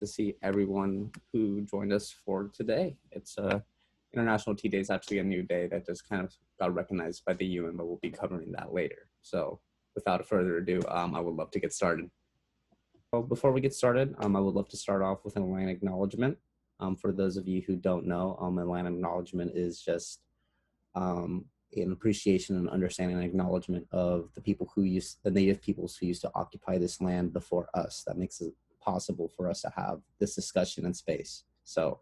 to see everyone who joined us for today. It's International Tea Day is actually a new day that just kind of got recognized by the UN, but we'll be covering that later. So without further ado, I would love to get started. Well, before we get started, I would love to start off with an land acknowledgement. For those of you who don't know, a land acknowledgement is just an appreciation and understanding and acknowledgement of the people who the native peoples who used to occupy this land before us. That makes it possible for us to have this discussion in space. So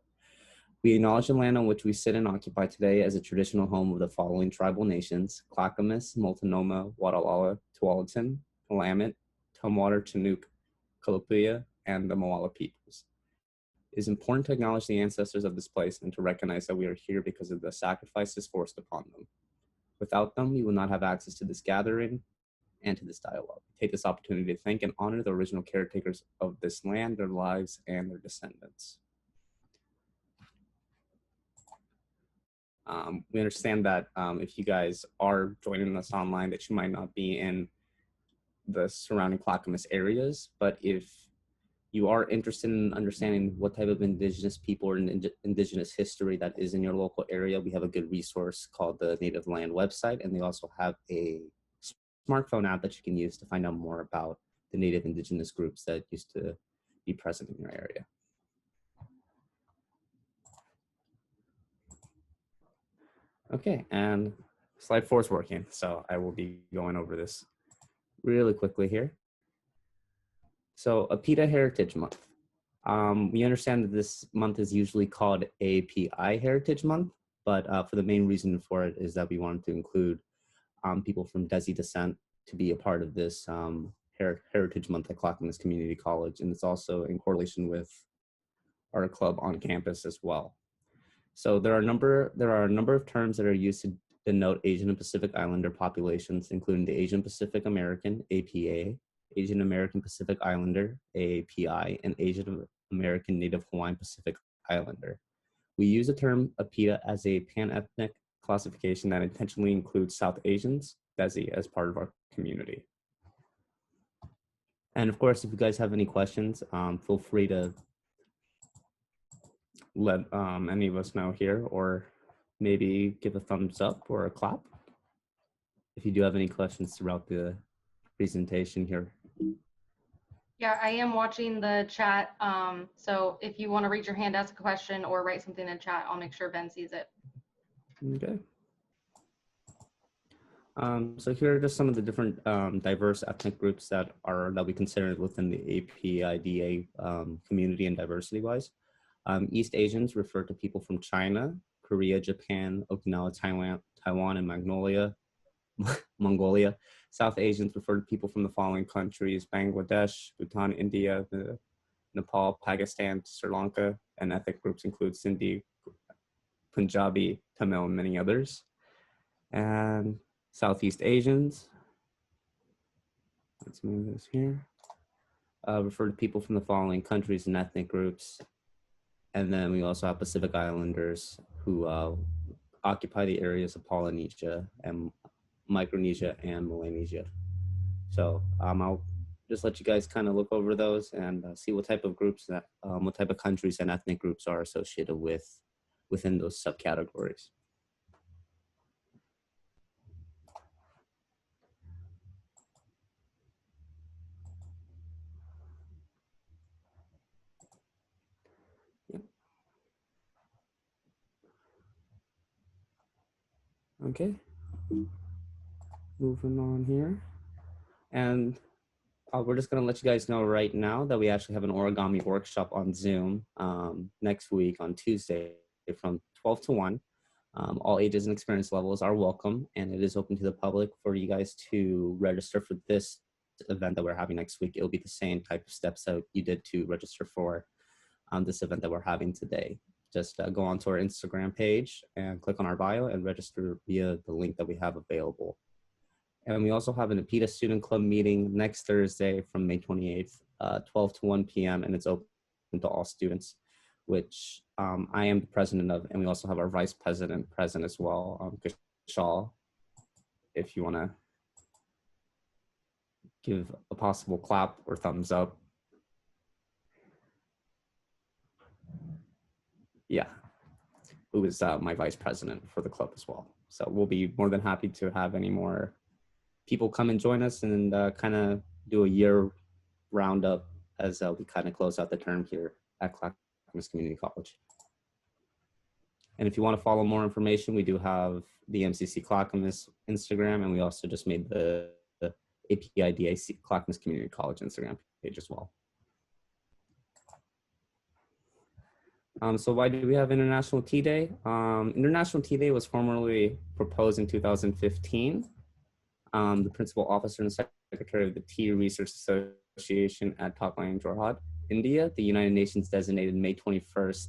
we acknowledge the land on which we sit and occupy today as a traditional home of the following tribal nations: Clackamas, Multnomah, Wadalala, Tualatin, Willamette, Tumwater, Chinook, Khupsamlian, and the Moala peoples. It is important to acknowledge the ancestors of this place and to recognize that we are here because of the sacrifices forced upon them. Without them, we will not have access to this gathering and to this dialogue. Take this opportunity to thank and honor the original caretakers of this land, their lives, and their descendants. We understand that if you guys are joining us online, that you might not be in the surrounding Clackamas areas, but if you are interested in understanding what type of indigenous people or indigenous history that is in your local area, we have a good resource called the Native Land website, and they also have a smartphone app that you can use to find out more about the native indigenous groups that used to be present in your area. Okay, and slide 4 is working, so I will be going over this really quickly here. So APIDA Heritage Month. We understand that this month is usually called API Heritage Month, but for the main reason for it is that we wanted to include people from Desi descent to be a part of this Heritage Month at Clackamas Community College, and it's also in correlation with our club on campus as well. So there are a number of terms that are used to denote Asian and Pacific Islander populations, including the Asian Pacific American, APA, Asian American Pacific Islander, AAPI, and Asian American Native Hawaiian Pacific Islander. We use the term APIDA as a pan-ethnic classification that intentionally includes South Asians, Desi, as part of our community. And of course, if you guys have any questions, feel free to let any of us know here, or maybe give a thumbs up or a clap if you do have any questions throughout the presentation here. Yeah, I am watching the chat. So if you want to raise your hand, ask a question, or write something in chat, I'll make sure Ben sees it. Okay. So here are just some of the different diverse ethnic groups that we consider within the APIDA community and diversity-wise. East Asians refer to people from China, Korea, Japan, Okinawa, Taiwan, and Mongolia. South Asians refer to people from the following countries: Bangladesh, Bhutan, India, Nepal, Pakistan, Sri Lanka, and ethnic groups include Sindhi, Punjabi, Tamil, and many others. And Southeast Asians, let's move this here, refer to people from the following countries and ethnic groups. And then we also have Pacific Islanders who occupy the areas of Polynesia and Micronesia and Melanesia. So I'll just let you guys kind of look over those and see what type of groups that, what type of countries and ethnic groups are associated within those subcategories. Okay, moving on here. And we're just gonna let you guys know right now that we actually have an origami workshop on Zoom next week on Tuesday from 12 to 1. All ages and experience levels are welcome, and it is open to the public for you guys to register for this event that we're having next week. It'll be the same type of steps that you did to register for this event that we're having today. Just go onto our Instagram page and click on our bio and register via the link that we have available. And we also have an APIDA Student Club meeting next Thursday from May 28th, 12 to 1 p.m. And it's open to all students, which I am the president of. And we also have our vice president present as well, Kushal, if you want to give a possible clap or thumbs up. Yeah, who is my vice president for the club as well. So we'll be more than happy to have any more people come and join us and kind of do a year roundup as we kind of close out the term here at Clackamas Community College. And if you want to follow more information, we do have the MCC Clackamas Instagram, and we also just made the APIDA Clackamas Community College Instagram page as well. So why do we have International Tea Day? International Tea Day was formally proposed in 2015. The principal officer and secretary of the Tea Research Association at Thailand, Jorhat, India, the United Nations designated May 21st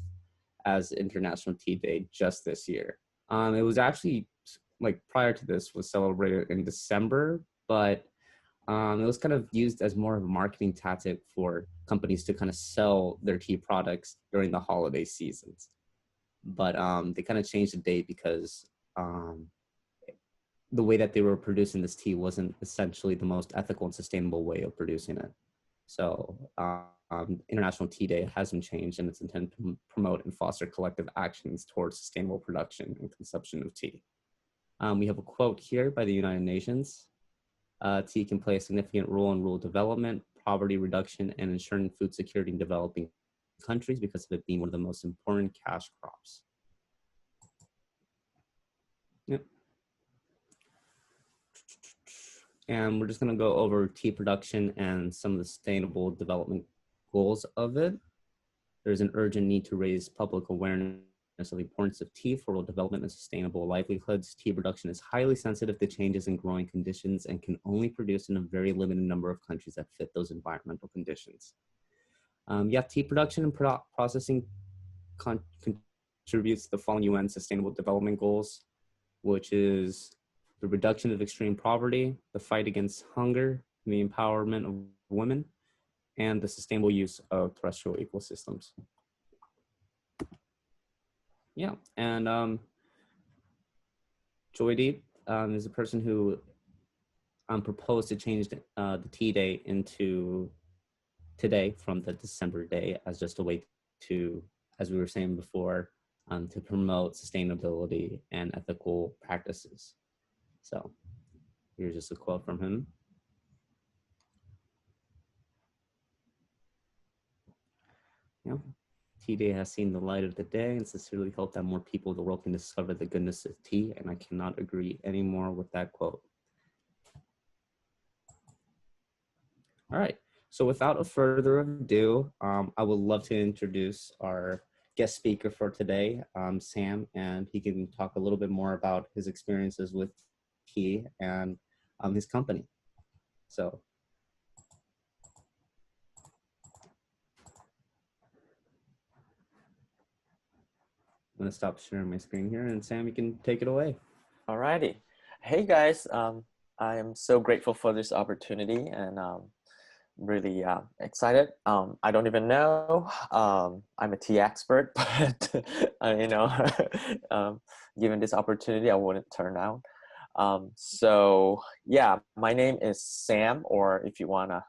as International Tea Day just this year. It was actually, like prior to this, was celebrated in December, but it was kind of used as more of a marketing tactic for companies to kind of sell their tea products during the holiday seasons. But they kind of changed the date because the way that they were producing this tea wasn't essentially the most ethical and sustainable way of producing it. So International Tea Day hasn't changed, and it's intended to promote and foster collective actions towards sustainable production and consumption of tea. We have a quote here by the United Nations. Tea can play a significant role in rural development, poverty reduction, and ensuring food security in developing countries because of it being one of the most important cash crops. Yep. And we're just going to go over tea production and some of the sustainable development goals of it. There's an urgent need to raise public awareness of the importance of tea for rural development and sustainable livelihoods. Tea production is highly sensitive to changes in growing conditions and can only produce in a very limited number of countries that fit those environmental conditions. Tea production and processing contributes to the following UN Sustainable Development Goals, which is the reduction of extreme poverty, the fight against hunger, the empowerment of women, and the sustainable use of terrestrial ecosystems. Yeah, and Joydeep is a person who proposed to change the tea day into today from the December day as just a way to, as we were saying before, to promote sustainability and ethical practices. So here's just a quote from him. Yeah. Tea Day has seen the light of the day and sincerely hope that more people in the world can discover the goodness of tea, and I cannot agree anymore with that quote. All right, so without further ado, I would love to introduce our guest speaker for today, Sam, and he can talk a little bit more about his experiences with tea and his company. So. I'm gonna stop sharing my screen here, and Sam, you can take it away. Alrighty. Hey guys, I am so grateful for this opportunity, and really excited. I don't even know I'm a tea expert, but you know, given this opportunity, I wouldn't turn down. So yeah, my name is Sam, or if you want a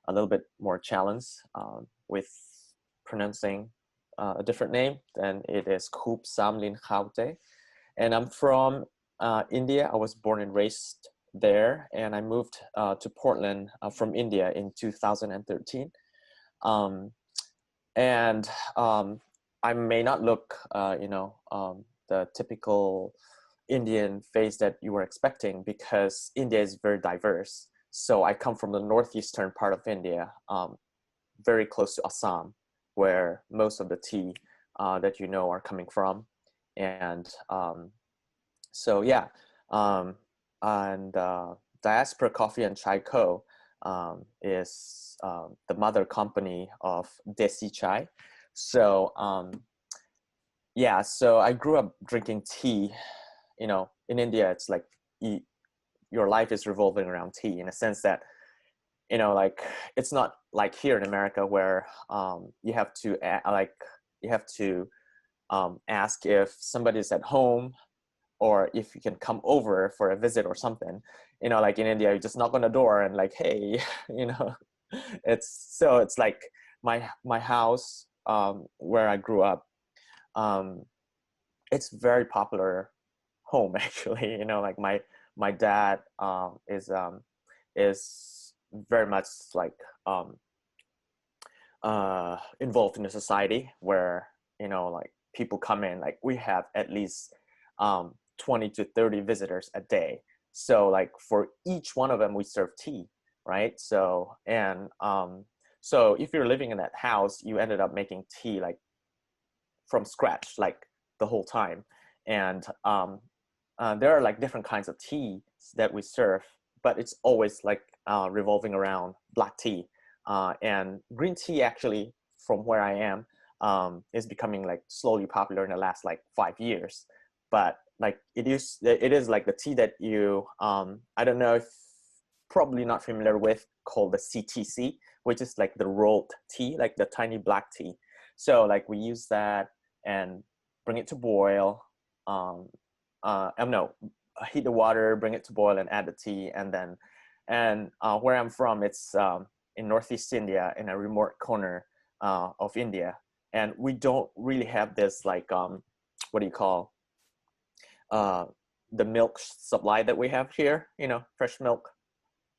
little bit more challenge with pronouncing a different name, then it is Khupsamlian Khaute. And I'm from India. I was born and raised there, and I moved to Portland from India in 2013. I may not look, the typical Indian face that you were expecting, because India is very diverse. So I come from the northeastern part of India, very close to Assam, where most of the tea that you know are coming from. And so yeah, and Diaspora Coffee and Chai Co. Is the mother company of ASG Chai. So yeah, so I grew up drinking tea. You know, in India, it's like your life is revolving around tea, in a sense that, you know, like, it's not like here in America where you have to ask if somebody's at home or if you can come over for a visit or something. You know, like in India, you just knock on the door and like, hey, you know, it's like my house where I grew up. it's very popular home actually. You know, like my dad is very much like involved in a society where, you know, like people come in, like we have at least 20 to 30 visitors a day. So like for each one of them we serve tea, right? So and so if you're living in that house, you ended up making tea like from scratch like the whole time. And there are like different kinds of tea that we serve, but it's always like revolving around black tea. And green tea actually, from where I am, is becoming like slowly popular in the last like 5 years. But like it is like the tea that you I don't know if, probably not familiar with, called the CTC, which is like the rolled tea, like the tiny black tea. So like we use that and bring it to boil. No, heat the water, bring it to boil, and add the tea, and then where I'm from, it's in Northeast India, in a remote corner of India, and we don't really have this like what do you call the milk supply that we have here, you know, fresh milk,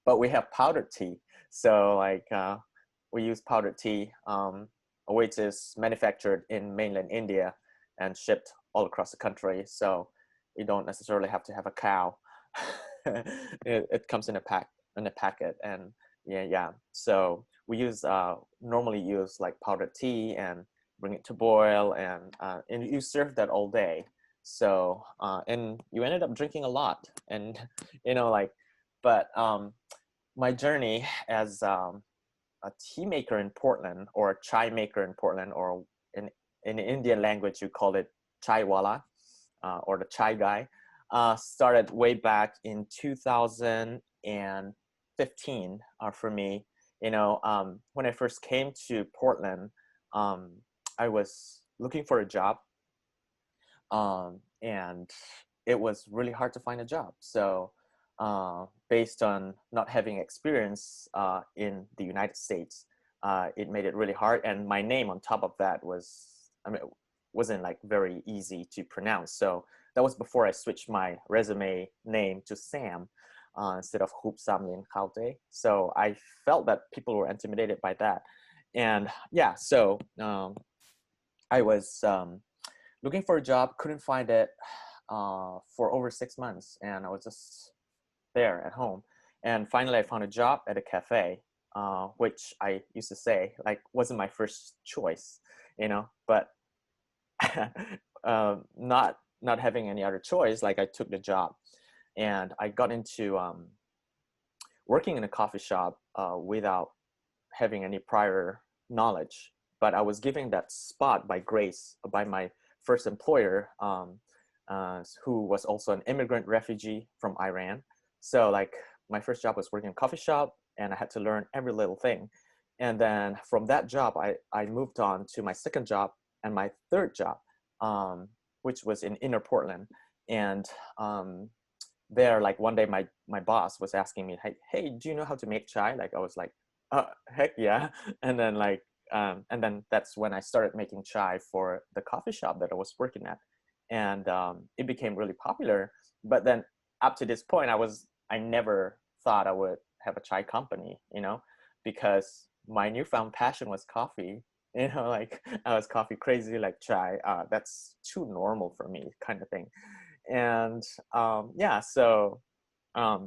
but we have powdered tea. So like we use powdered tea, which is manufactured in mainland India and shipped all across the country. So you don't necessarily have to have a cow. It comes in a packet, and yeah. So we normally use like powdered tea and bring it to boil, and you serve that all day. So and you ended up drinking a lot, and you know, like, but my journey as a tea maker in Portland, or a chai maker in Portland, or in Indian language you call it chai wala, or the chai guy, started way back in 2015 for me. You know, when I first came to Portland, I was looking for a job, and it was really hard to find a job. So based on not having experience in the United States, it made it really hard. And my name on top of that wasn't like very easy to pronounce. So that was before I switched my resume name to Sam instead of Khupsamlian Khaute. So I felt that people were intimidated by that. And yeah, so I was looking for a job, couldn't find it for over 6 months, and I was just there at home. And finally I found a job at a cafe, which I used to say like wasn't my first choice, you know, but not having any other choice, like I took the job, and I got into working in a coffee shop without having any prior knowledge. But I was given that spot by grace by my first employer, who was also an immigrant refugee from Iran. So like my first job was working in a coffee shop, and I had to learn every little thing. And then from that job, I moved on to my second job and my third job, which was in inner Portland. And there, like one day my boss was asking me, hey, do you know how to make chai? Like I was like, heck yeah. And then like, and then that's when I started making chai for the coffee shop that I was working at. And it became really popular. But then up to this point, I never thought I would have a chai company, you know, because my newfound passion was coffee. You know, like I was coffee crazy, like chai. That's too normal for me, kind of thing. And yeah, so I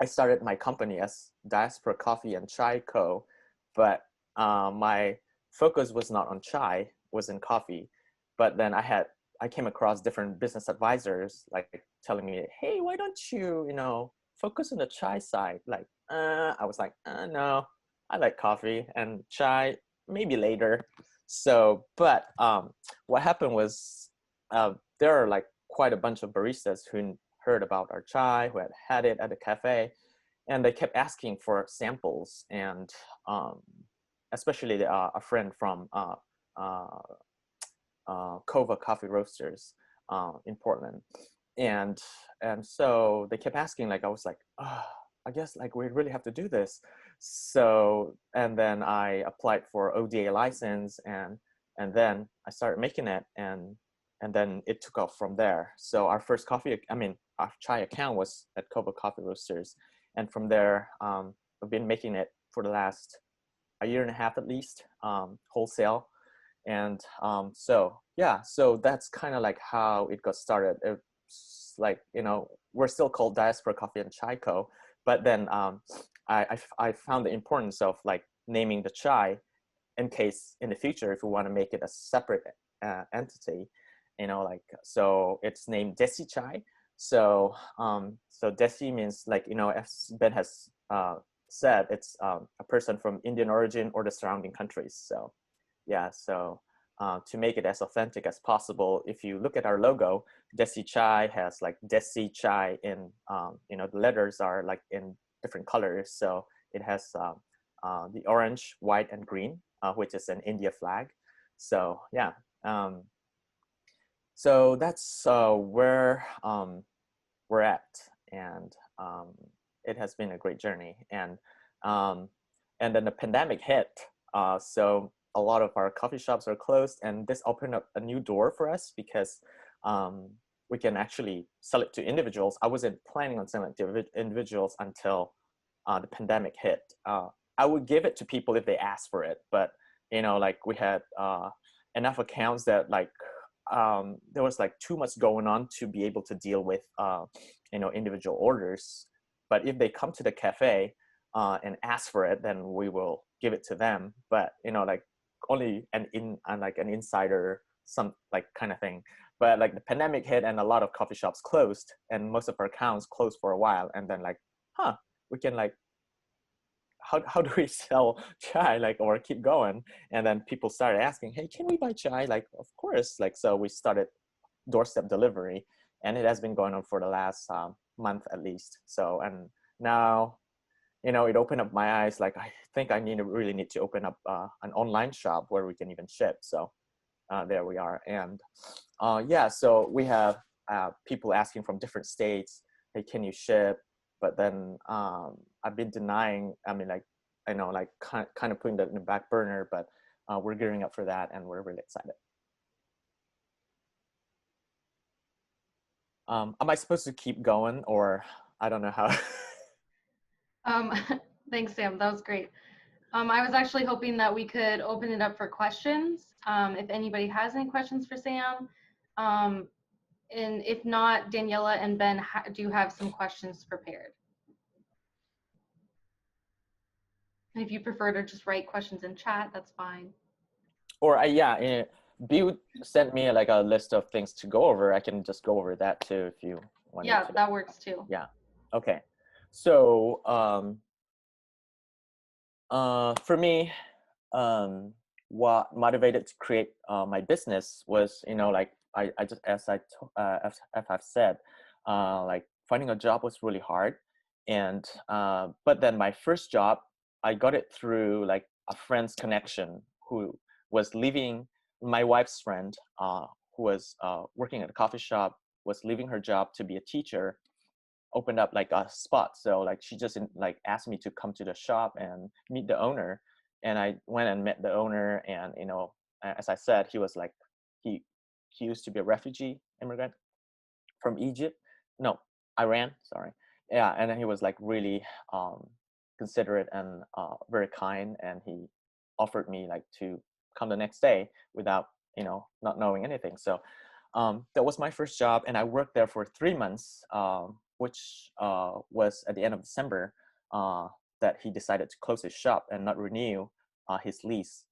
started my company as Diaspora Coffee and Chai Co. But my focus was not on chai, was in coffee. But then I came across different business advisors like telling me, hey, why don't you, you know, focus on the chai side? Like, I was like, no, I like coffee, and chai maybe later. So, but what happened was there are like quite a bunch of baristas who heard about our chai, who had it at the cafe, and they kept asking for samples. And especially a friend from Kova Coffee Roasters in Portland, and so they kept asking. Like I was like, I guess like we really have to do this. So and then I applied for ODA license, and and then I started making it, and then it took off from there. So our first our chai account was at Kova Coffee Roasters, and from there I've been making it for the last a year and a half at least, wholesale. And so that's kind of like how it got started. It's like, we're still called Diaspora Coffee and Chai Co, but then I found the importance of like naming the chai in case in the future if we want to make it a separate entity, so it's named Desi Chai. So Desi means, like, as Ben has said, it's a person from Indian origin or the surrounding countries. So to make it as authentic as possible, if you look at our logo, Desi Chai has like Desi Chai in, the letters are like in different colors. So it has the orange, white, and green, which is an India flag. So so that's where we're at, and it has been a great journey. And then the pandemic hit, so a lot of our coffee shops are closed, and this opened up a new door for us because we can actually sell it to individuals. I wasn't planning on selling it to individuals until the pandemic hit. I would give it to people if they asked for it, but like we had enough accounts that like there was like too much going on to be able to deal with individual orders. But if they come to the cafe and ask for it, then we will give it to them. But like only an insider, some like kind of thing. But like the pandemic hit and a lot of coffee shops closed, and most of our accounts closed for a while. And then like, we can like, how do we sell chai, like, or keep going? And then people started asking, hey, can we buy chai? Like, of course. Like, so we started doorstep delivery, and it has been going on for the last month at least. So, and now, it opened up my eyes. Like, I think I really need to open up an online shop where we can even ship. So there we are. And so we have people asking from different states, hey, can you ship? But then I've been denying, kind of putting that in the back burner, but we're gearing up for that, and we're really excited. Am I supposed to keep going, or I don't know how? Thanks, Sam. That was great. I was actually hoping that we could open it up for questions. If anybody has any questions for Sam. And if not, Daniela and Ben do have some questions prepared. And if you prefer to just write questions in chat, that's fine. Or Bill sent me like a list of things to go over. I can just go over that too if you want. Yeah, that works too. Yeah. Okay. So for me, what motivated to create my business was, like I just, as I've said, like finding a job was really hard, and but then my first job, I got it through like a friend's connection who was leaving, my wife's friend, who was working at a coffee shop, was leaving her job to be a teacher, opened up like a spot. So like she just like asked me to come to the shop and meet the owner, and I went and met the owner. And as I said, he was like, he used to be a refugee immigrant from Iran, sorry. Yeah, and then he was like really considerate and very kind, and he offered me like to come the next day without not knowing anything. So that was my first job, and I worked there for 3 months, which was at the end of December, that he decided to close his shop and not renew his lease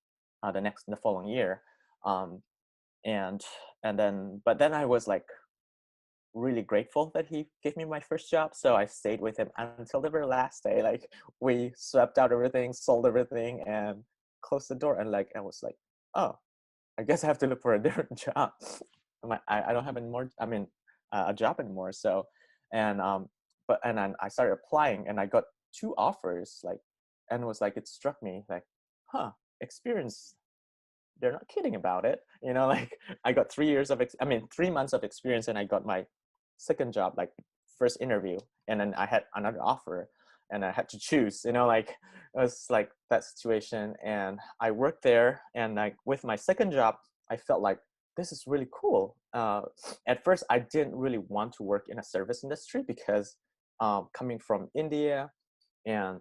the following year. But then I was like really grateful that he gave me my first job, so I stayed with him until the very last day. Like we swept out everything, sold everything, and closed the door. And like I was like, oh, I guess I have to look for a different job. I don't have any more, a job anymore. So, and then I started applying, and I got 2 offers, like, and it was like, it struck me like, experience, they're not kidding about it. Like I got 3 months of experience, and I got my second job, like first interview, and then I had another offer. and I had to choose, like it was like that situation. And I worked there, and like with my second job, I felt like this is really cool. At first, I didn't really want to work in a service industry because coming from India, and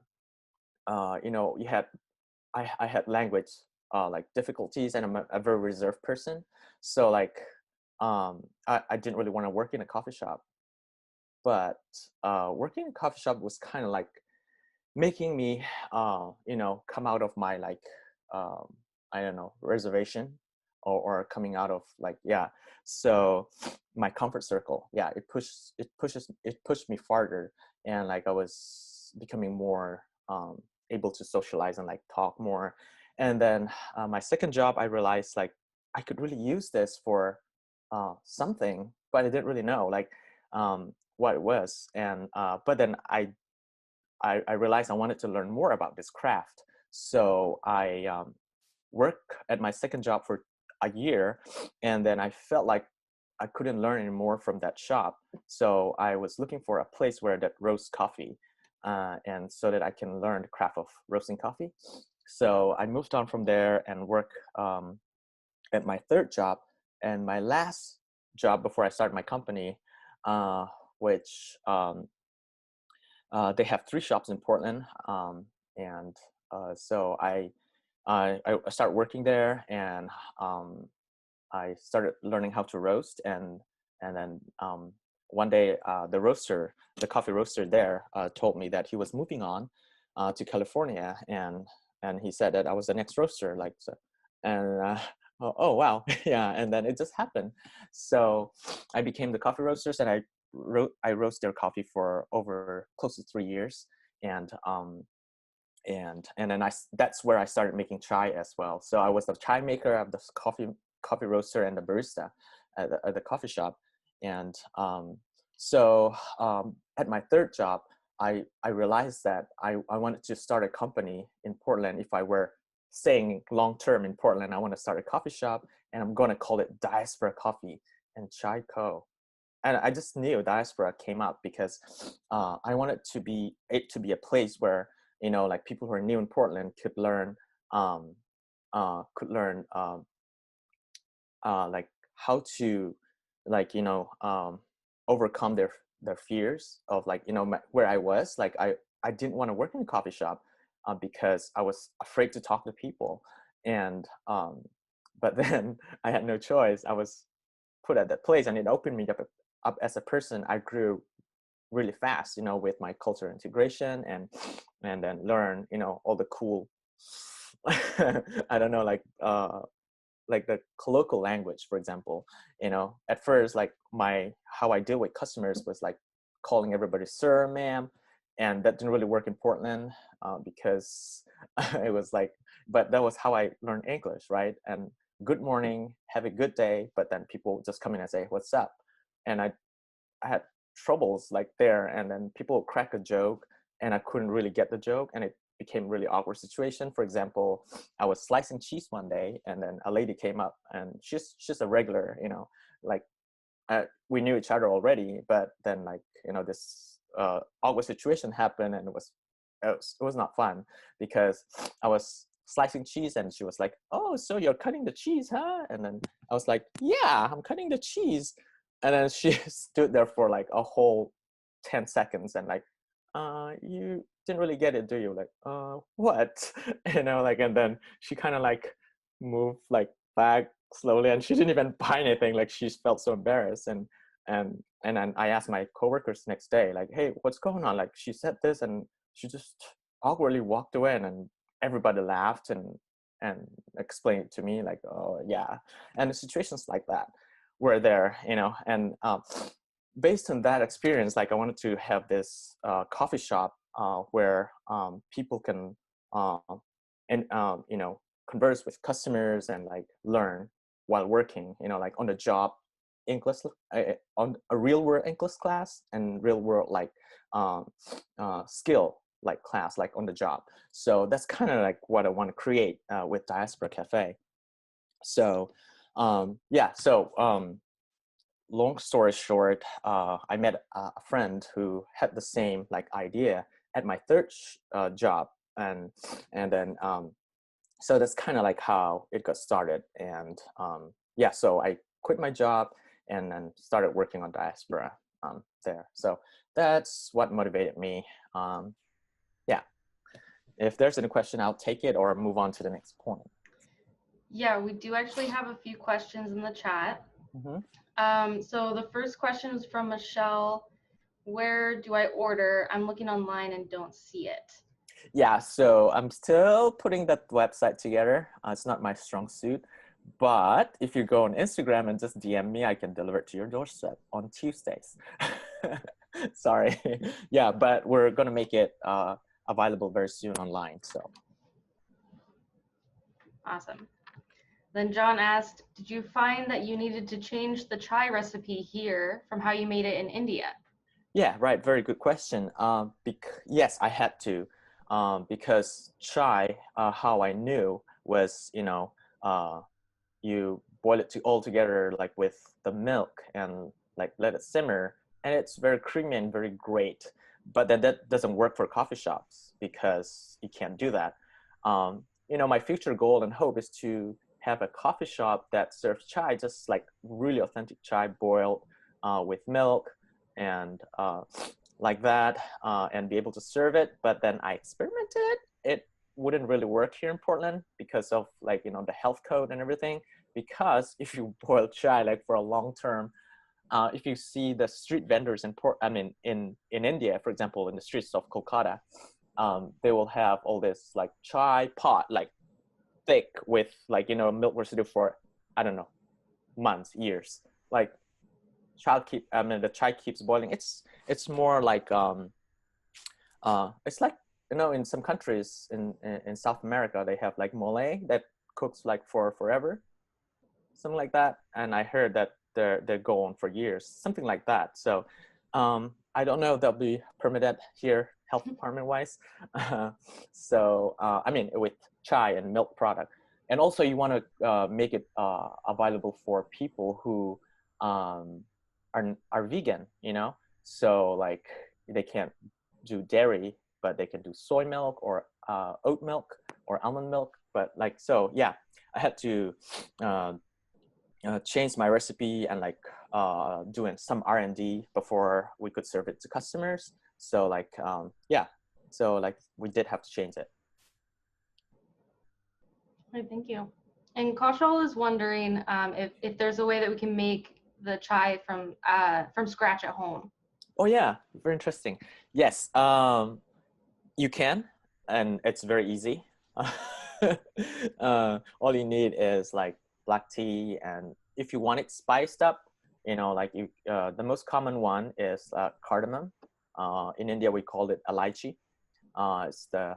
you had I had language like difficulties, and I'm a very reserved person. So like I didn't really want to work in a coffee shop. But working in a coffee shop was kind of like making me, come out of my like, um, I don't know, reservation, or coming out of like, yeah. So my comfort circle, yeah, it pushed me farther, and like I was becoming more able to socialize and like talk more. And then my second job, I realized like I could really use this for something, but I didn't really know like what it was. And but then I realized I wanted to learn more about this craft. So I worked at my second job for a year, and then I felt like I couldn't learn any more from that shop. So I was looking for a place where that roasts coffee, and so that I can learn the craft of roasting coffee. So I moved on from there and worked at my third job, and my last job before I started my company, which they have 3 shops in Portland, and so I started working there, and I started learning how to roast, and then one day the coffee roaster there, told me that he was moving on to California, and he said that I was the next roaster, like so, and oh wow, yeah, and then it just happened. So I became the coffee roasters, and I roast their coffee for over close to 3 years, and then that's where I started making chai as well. So I was the chai maker of the coffee roaster and the barista at the coffee shop. And so at my third job, I realized that I wanted to start a company in Portland. If I were staying long term in Portland, I want to start a coffee shop, and I'm going to call it Diaspora Coffee and Chai Co. And I just knew Diaspora came up because I wanted it to be a place where, like people who are new in Portland could learn like how to like overcome their fears of like where I was like I didn't want to work in a coffee shop because I was afraid to talk to people. And but then I had no choice. I was put at that place, and it opened me up as a person. I grew really fast, with my cultural integration, and then learn, all the cool I don't know, like the colloquial language, for example. At first, like how I deal with customers was like calling everybody sir, ma'am, and that didn't really work in Portland because it was like, but that was how I learned English, right? And good morning, have a good day, but then people just come in and say, what's up? And I had troubles like there, and then people would crack a joke, and I couldn't really get the joke, and it became really awkward situation. For example, I was slicing cheese one day, and then a lady came up, and she's a regular, like we knew each other already, but then like this awkward situation happened, and it was not fun because I was slicing cheese, and she was like, oh, so you're cutting the cheese, huh? And then I was like, yeah, I'm cutting the cheese. And then she stood there for like a whole 10 seconds and like, you didn't really get it, do you? Like, what? Like, and then she kind of like moved like back slowly, and she didn't even buy anything. Like, she felt so embarrassed. And then I asked my coworkers next day, like, hey, what's going on? Like, she said this, and she just awkwardly walked away, and then everybody laughed and explained it to me, like, oh yeah. And the situations like that were there, and based on that experience, like I wanted to have this coffee shop where people can converse with customers and like learn while working, like on the job English, on a real world English class, and real world like skill like class, like on the job. So that's kind of like what I want to create with Diaspora Cafe. So long story short, I met a friend who had the same like idea, at my third job, and then so that's kind of like how it got started. And yeah, so I quit my job and then started working on Diaspora there. So that's what motivated me. Yeah, if there's any question, I'll take it or move on to the next point. Yeah, we do actually have a few questions in the chat. So the first question is from Michelle. Where do I order? I'm looking online and don't see it. Yeah, so I'm still putting that website together. It's not my strong suit, but if you go on Instagram and just DM me, I can deliver it to your doorstep on Tuesdays. Sorry. Yeah, but we're gonna make it available very soon online. So Awesome. Then John asked, did you find that you needed to change the chai recipe here from how you made it in India? yeah, right. Very good question. Yes, I had to, because chai, how I knew was, you boil it all together, like with the milk, and like let it simmer, and it's very creamy and very great. But then that doesn't work for coffee shops because you can't do that. My future goal and hope is to have a coffee shop that serves chai, just like really authentic chai boiled with milk and like that, and be able to serve it. But then I experimented. It wouldn't really work here in Portland because of the health code and everything. Because if you boil chai like for a long term, if you see the street vendors in India, for example, in the streets of Kolkata, they will have all this like chai pot, like thick with milk residue for, I don't know, months, years. Like the chai keeps boiling. It's more like it's like in some countries in South America, they have like mole that cooks like for forever, something like that. And I heard that they go on for years, something like that. So I don't know if they'll be permitted here, health department wise. So with chai and milk product. And also you want to make it available for people who are vegan, so like they can't do dairy, but they can do soy milk or oat milk or almond milk. But so yeah, I had to change my recipe and doing some R&D before we could serve it to customers. So yeah, so we did have to change it. Right, thank you. And Kaushal is wondering if there's a way that we can make the chai from scratch at home. Oh yeah, very interesting. Yes, you can, and it's very easy. All you need is like black tea, and if you want it spiced up, the most common one is cardamom. In India, we call it elaichi. It's the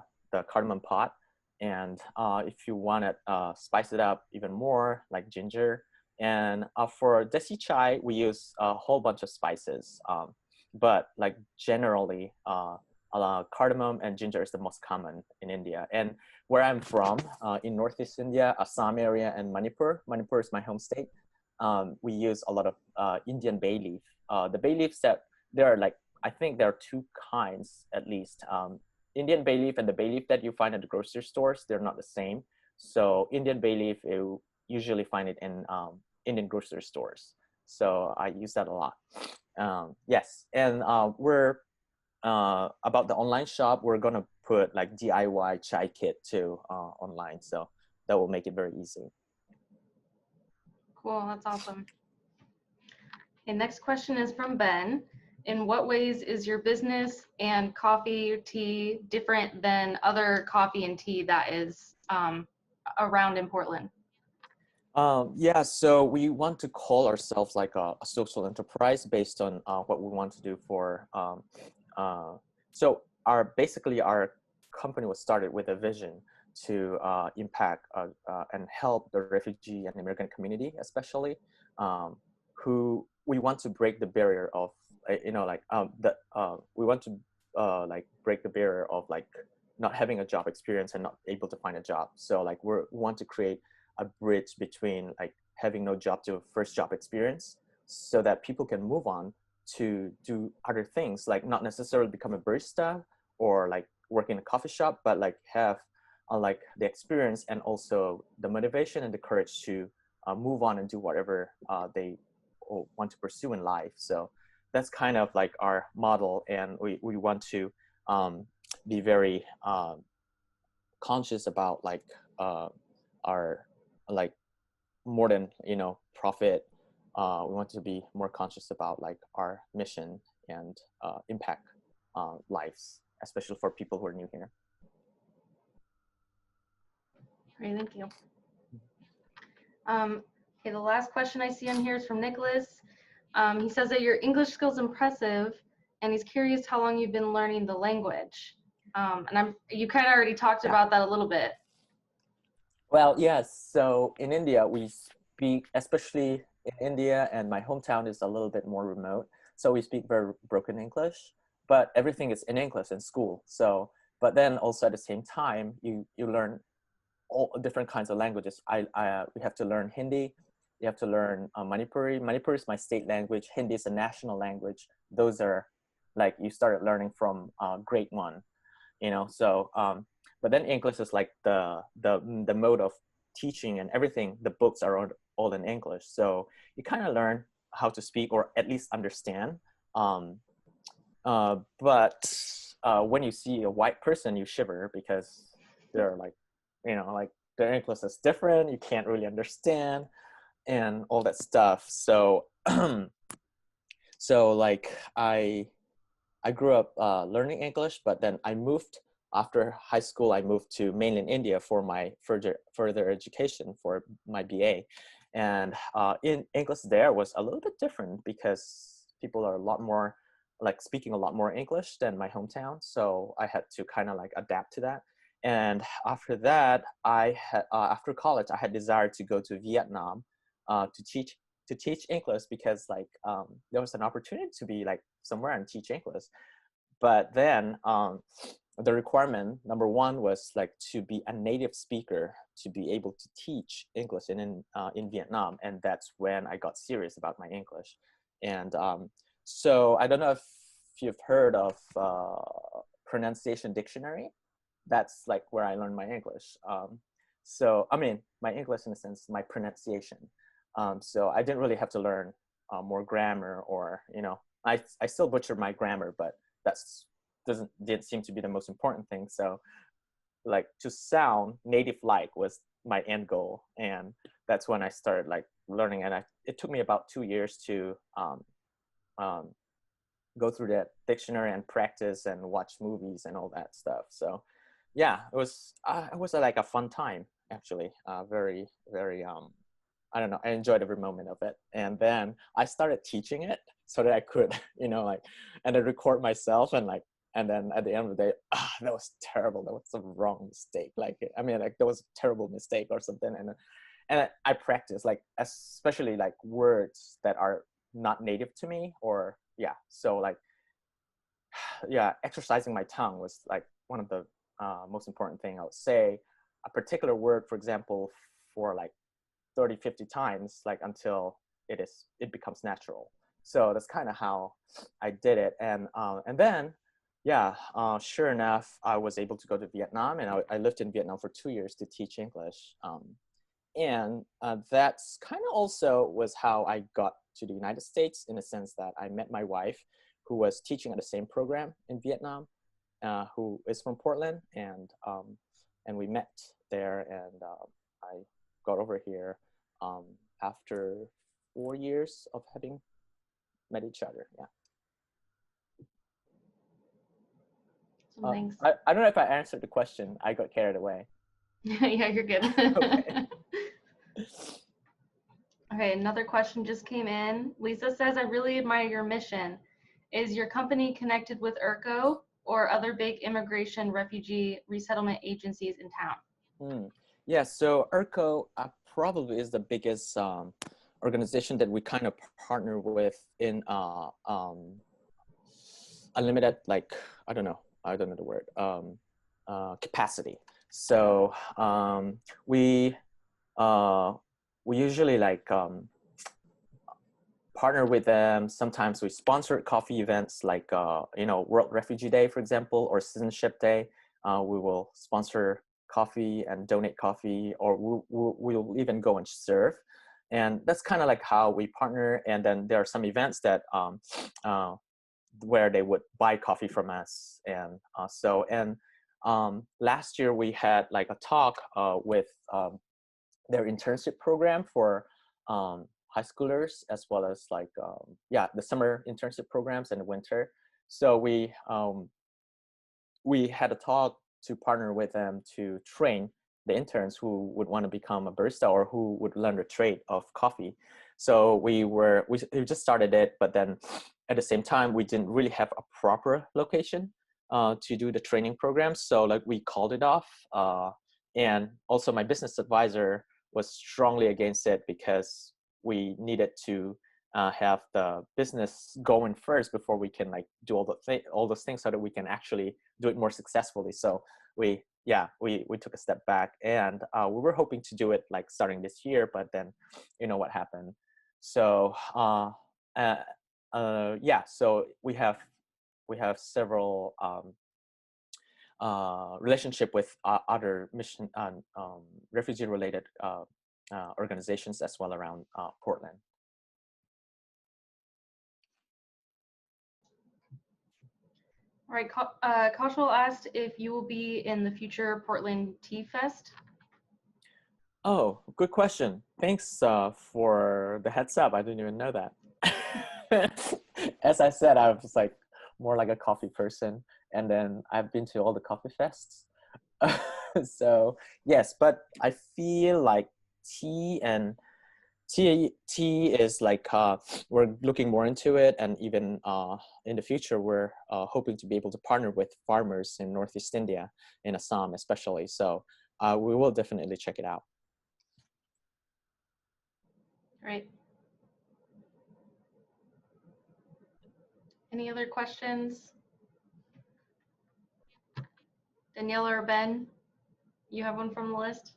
cardamom pot. And if you want it spice it up even more, like ginger. And for desi chai, we use a whole bunch of spices. But generally, cardamom and ginger is the most common in India. And where I'm from, in Northeast India, Assam area, and Manipur is my home state, we use a lot of Indian bay leaf. The bay leaves that there are I think there are two kinds at least. Indian bay leaf and the bay leaf that you find at the grocery stores, they're not the same. So Indian bay leaf, you usually find it in Indian grocery stores. So I use that a lot. Yes, and we're about the online shop, we're gonna put DIY chai kit too online. So that will make it very easy. Cool, that's awesome. Okay, next question is from Ben. In what ways is your business and coffee, tea different than other coffee and tea that is around in Portland? Yeah, so we want to call ourselves like a social enterprise based on what we want to do for. So our company was started with a vision to impact and help the refugee and immigrant community, especially who we want to break the barrier of we want to break the barrier of not having a job experience and not able to find a job. So we want to create a bridge between having no job to first job experience, so that people can move on to do other things, not necessarily become a barista or like work in a coffee shop, but like have like the experience and also the motivation and the courage to move on and do whatever they want to pursue in life. So that's kind of like our model, and we want to be very conscious about like our like more than profit. We want to be more conscious about like our mission and impact lives, especially for people who are new here. Great, thank you. Okay, the last question I see on here is from Nicholas. He says that your English skills impressive, and he's curious how long you've been learning the language. And you kind of already talked about that a little bit. Well, yes. So in India, we speak, especially in India, and my hometown is a little bit more remote. So we speak very broken English, but everything is in English in school. So, but then also at the same time, you learn all different kinds of languages. We have to learn Hindi. You have to learn Manipuri. Manipuri is my state language. Hindi is a national language. Those are like you started learning from grade 1, So, but then English is like the mode of teaching, and everything. The books are all in English, so you kind of learn how to speak or at least understand. But when you see a white person, you shiver because they're like, like their English is different. You can't really understand and all that stuff. So, so like I grew up learning English, but then I moved after high school. I moved to mainland India for my further education for my BA, and in English there was a little bit different because people are a lot more like speaking a lot more English than my hometown. So I had to kind of like adapt to that. And after that, I had after college, I had desired to go to Vietnam to teach English because like there was an opportunity to be like somewhere and teach English. But then the requirement number 1 was like to be a native speaker to be able to teach English in Vietnam, and that's when I got serious about my English. And so I don't know if you've heard of pronunciation dictionary. That's like where I learned my English. So I mean my English in a sense, my pronunciation. So I didn't really have to learn more grammar, or I still butcher my grammar, but that's didn't seem to be the most important thing. So like to sound native like was my end goal, and that's when I started like learning. And it took me about 2 years to go through that dictionary and practice and watch movies and all that stuff. So yeah, it was like a fun time actually. Very I don't know, I enjoyed every moment of it. And then I started teaching it so that I could and then record myself, and then at the end of the day, that was terrible. That was a wrong mistake. Like, I mean, like that was a terrible mistake or something. And I practiced, like, especially like words that are not native to me, or yeah. So like, yeah, exercising my tongue was like one of the most important thing. I would say a particular word, for example, for like 30, 50 times, like until it becomes natural. So that's kind of how I did it. And then, yeah, sure enough, I was able to go to Vietnam, and I lived in Vietnam for 2 years to teach English. And that's kind of also was how I got to the United States, in a sense that I met my wife, who was teaching at the same program in Vietnam, who is from Portland, and we met there, and I got over here after 4 years of having met each other. Yeah. Thanks. I don't know if I answered the question. I got carried away. Yeah, you're good. Okay. Okay, another question just came in. Lisa says, I really admire your mission. Is your company connected with IRCO or other big immigration refugee resettlement agencies in town? Yeah, so IRCO probably is the biggest organization that we kind of partner with in unlimited, like, I don't know the word, capacity. So we usually like partner with them. Sometimes we sponsor coffee events like, World Refugee Day, for example, or Citizenship Day. We will sponsor coffee and donate coffee, or we'll even go and serve. And that's kind of like how we partner. And then there are some events that where they would buy coffee from us. And last year we had like a talk with their internship program for high schoolers, as well as like the summer internship programs and the winter. So we had a talk to partner with them to train the interns who would want to become a barista or who would learn the trade of coffee. So we just started it, but then at the same time we didn't really have a proper location to do the training program. So like we called it off, and also my business advisor was strongly against it because we needed to have the business going first before we can like do all those things so that we can actually do it more successfully. So we took a step back, and we were hoping to do it like starting this year, but then you know what happened. So so we have several relationship with other mission refugee related organizations as well around Portland. All right, Kaushal asked if you will be in the future Portland Tea Fest. Oh, good question. Thanks for the heads up. I didn't even know that. As I said, I was like more like a coffee person, and then I've been to all the coffee fests. So yes, but I feel like tea is like we're looking more into it, and even in the future we're hoping to be able to partner with farmers in Northeast India, in Assam especially. So we will definitely check it out. Great. Any other questions? Daniela or Ben, you have one from the list?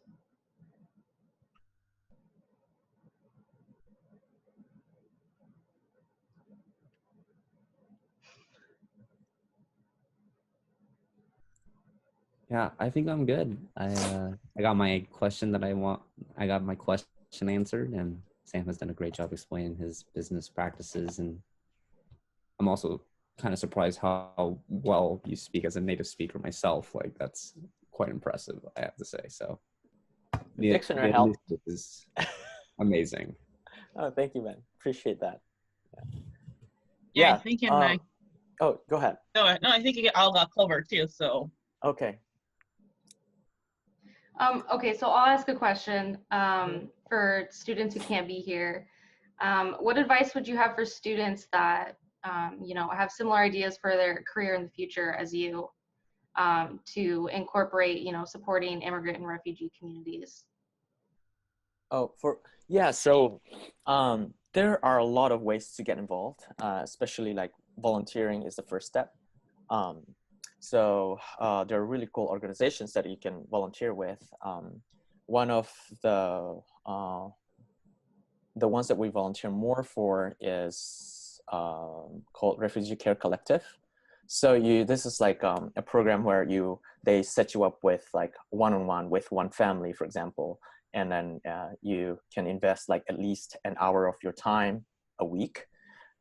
Yeah, I think I'm good. I got my question that I want. I got my question answered, and Sam has done a great job explaining his business practices. And I'm also kind of surprised how well you speak as a native speaker myself. Like that's quite impressive, I have to say. So The dictionary help is amazing. Oh, thank you, man. Appreciate that. Yeah, I think oh, go ahead. No, I think it all got covered too. So okay. Okay, so I'll ask a question for students who can't be here. What advice would you have for students that have similar ideas for their career in the future as you, to incorporate supporting immigrant and refugee communities? Oh, so there are a lot of ways to get involved, especially like volunteering is the first step. So there are really cool organizations that you can volunteer with. One of the ones that we volunteer more for is called Refugee Care Collective. So this is like a program where they set you up with like one-on-one with one family, for example, and then you can invest like at least an hour of your time a week,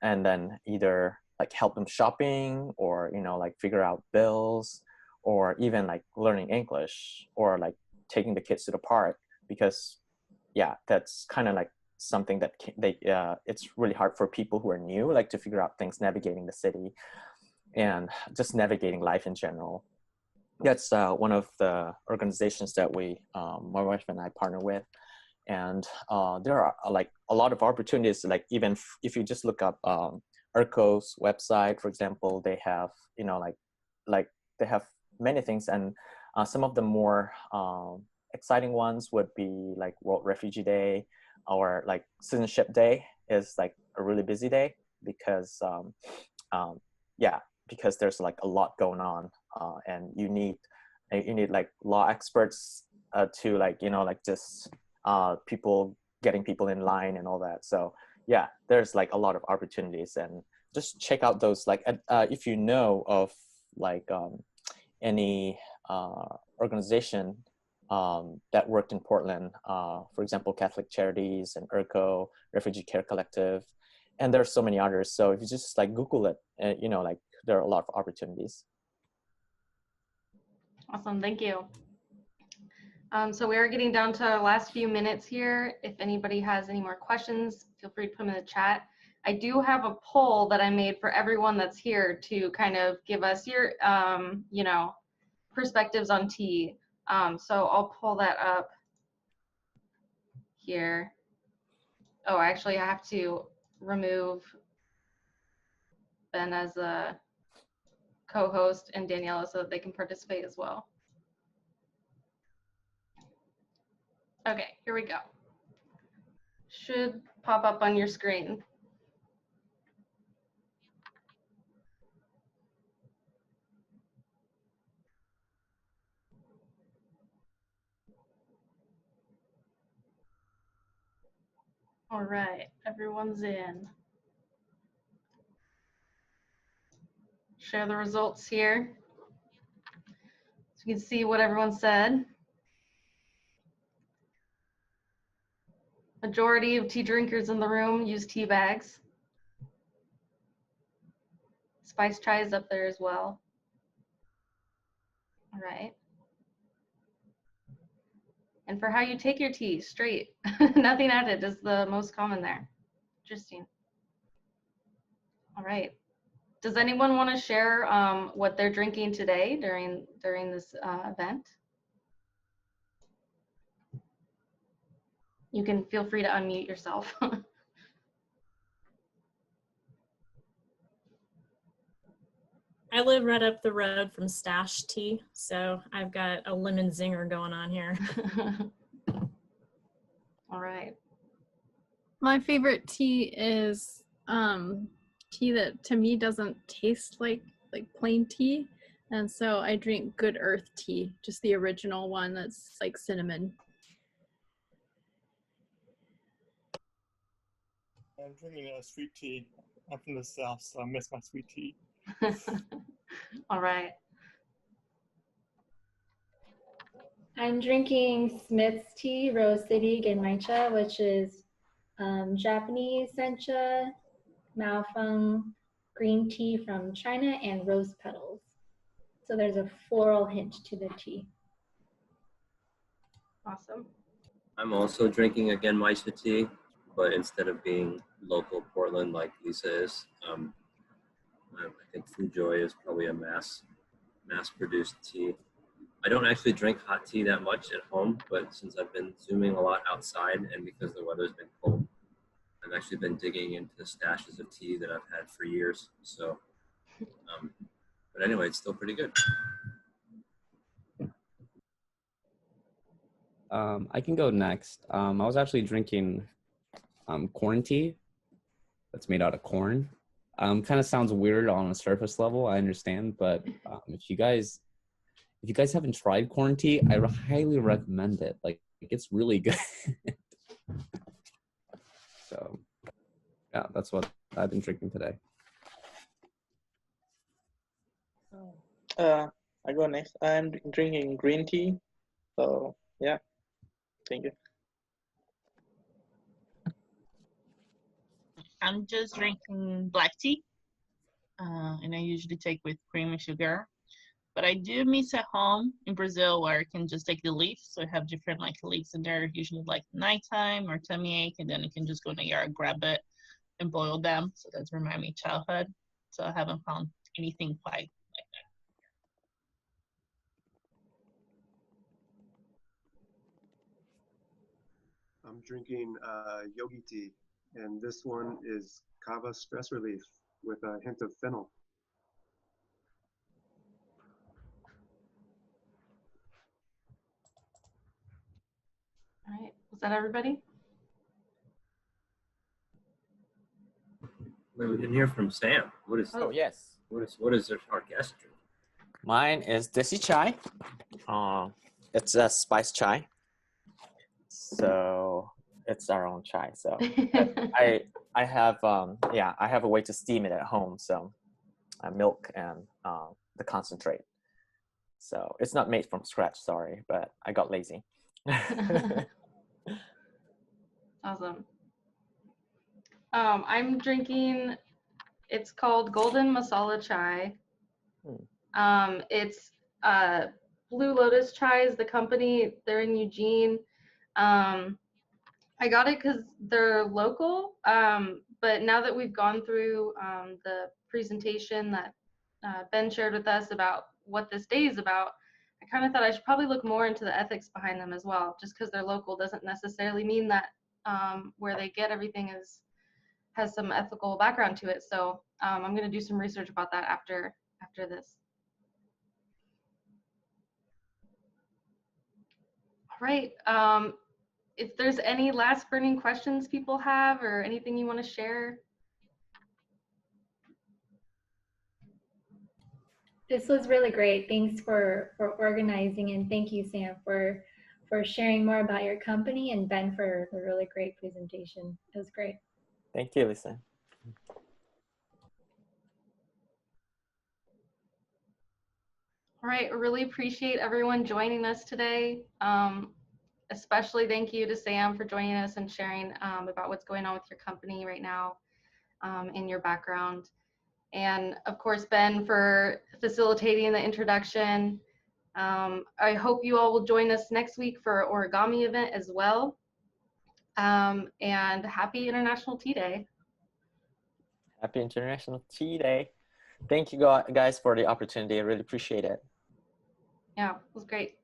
and then either like help them shopping, or like figure out bills, or even like learning English, or like taking the kids to the park, because that's kind of like something that it's really hard for people who are new, like to figure out things navigating the city and just navigating life in general. That's one of the organizations that my wife and I partner with. And there are like a lot of opportunities, like even if you just look up ERCO's website, for example, they have, like they have many things. And some of the more exciting ones would be like World Refugee Day, or like Citizenship Day is like a really busy day because because there's like a lot going on, and you need like law experts to like like just getting people in line and all that. So yeah, there's like a lot of opportunities, and just check out those like if you know of like any organization that worked in Portland, for example, Catholic Charities and ERCO, Refugee Care Collective, and there's so many others. So if you just like Google it, you know, like there are a lot of opportunities. Awesome, thank you. So we are getting down to our last few minutes here. If anybody has any more questions, feel free to put them in the chat. I do have a poll that I made for everyone that's here to kind of give us your, you know, perspectives on tea. So I'll pull that up here. Oh, actually, I have to remove Ben as a co-host and Daniela so that they can participate as well. Okay, here we go. Should pop up on your screen. All right, everyone's in. Share the results here. So you can see what everyone said. Majority of tea drinkers in the room use tea bags. Spice chai is up there as well. All right. And for how you take your tea, straight, nothing added is the most common there. Interesting. All right. Does anyone want to share what they're drinking today during this event? You can feel free to unmute yourself. I live right up the road from Stash Tea, so I've got a lemon zinger going on here. All right. My favorite tea is tea that to me doesn't taste like plain tea, and so I drink Good Earth tea, just the original one that's like cinnamon. I'm drinking a sweet tea. I'm from the South, so I miss my sweet tea. All right. I'm drinking Smith's tea, Rose City Genmaicha, which is Japanese sencha, Maofeng green tea from China, and rose petals. So there's a floral hint to the tea. Awesome. I'm also drinking a Genmaicha tea, but instead of being local Portland like Lisa is, I think Food Joy is probably a mass-produced tea. I don't actually drink hot tea that much at home, but since I've been Zooming a lot outside and because the weather's been cold, I've actually been digging into stashes of tea that I've had for years. So, but anyway, it's still pretty good. I can go next. I was actually drinking corn tea that's made out of corn. Kind of sounds weird on a surface level, I understand, but if you guys haven't tried corn tea, I highly recommend it. Like, it's really good. So, yeah, that's what I've been drinking today. I go next. I'm drinking green tea. So yeah, thank you. I'm just drinking black tea, and I usually take with cream and sugar. But I do miss at home in Brazil where I can just take the leaf. So I have different like leaves in there, usually like nighttime or tummy ache, and then you can just go in the yard, grab it, and boil them. So that's remind me of childhood. So I haven't found anything quite like that. I'm drinking yogi tea, and this one is kava stress relief with a hint of fennel. All right. Was that everybody? Wait, we didn't hear from Sam. What is? Oh yes. What is our guest drink? Mine is desi chai. It's a spice chai. So it's our own chai. So I have I have a way to steam it at home. So milk and the concentrate. So it's not made from scratch, sorry, but I got lazy. Awesome. I'm drinking, it's called Golden Masala Chai. It's Blue Lotus Chai is the company. They're in Eugene. I got it because they're local, but now that we've gone through the presentation that Ben shared with us about what this day is about, I kind of thought I should probably look more into the ethics behind them as well. Just because they're local doesn't necessarily mean that where they get everything has some ethical background to it. So I'm going to do some research about that after this. All right. If there's any last burning questions people have or anything you want to share. This was really great. Thanks for organizing, and thank you, Sam, for sharing more about your company, and Ben for the really great presentation. It was great. Thank you, Lisa. All right, I really appreciate everyone joining us today. Especially thank you to Sam for joining us and sharing about what's going on with your company right now and your background. And of course, Ben, for facilitating the introduction. I hope you all will join us next week for our origami event as well. And happy International Tea Day. Happy International Tea Day. Thank you guys for the opportunity. I really appreciate it. Yeah, it was great.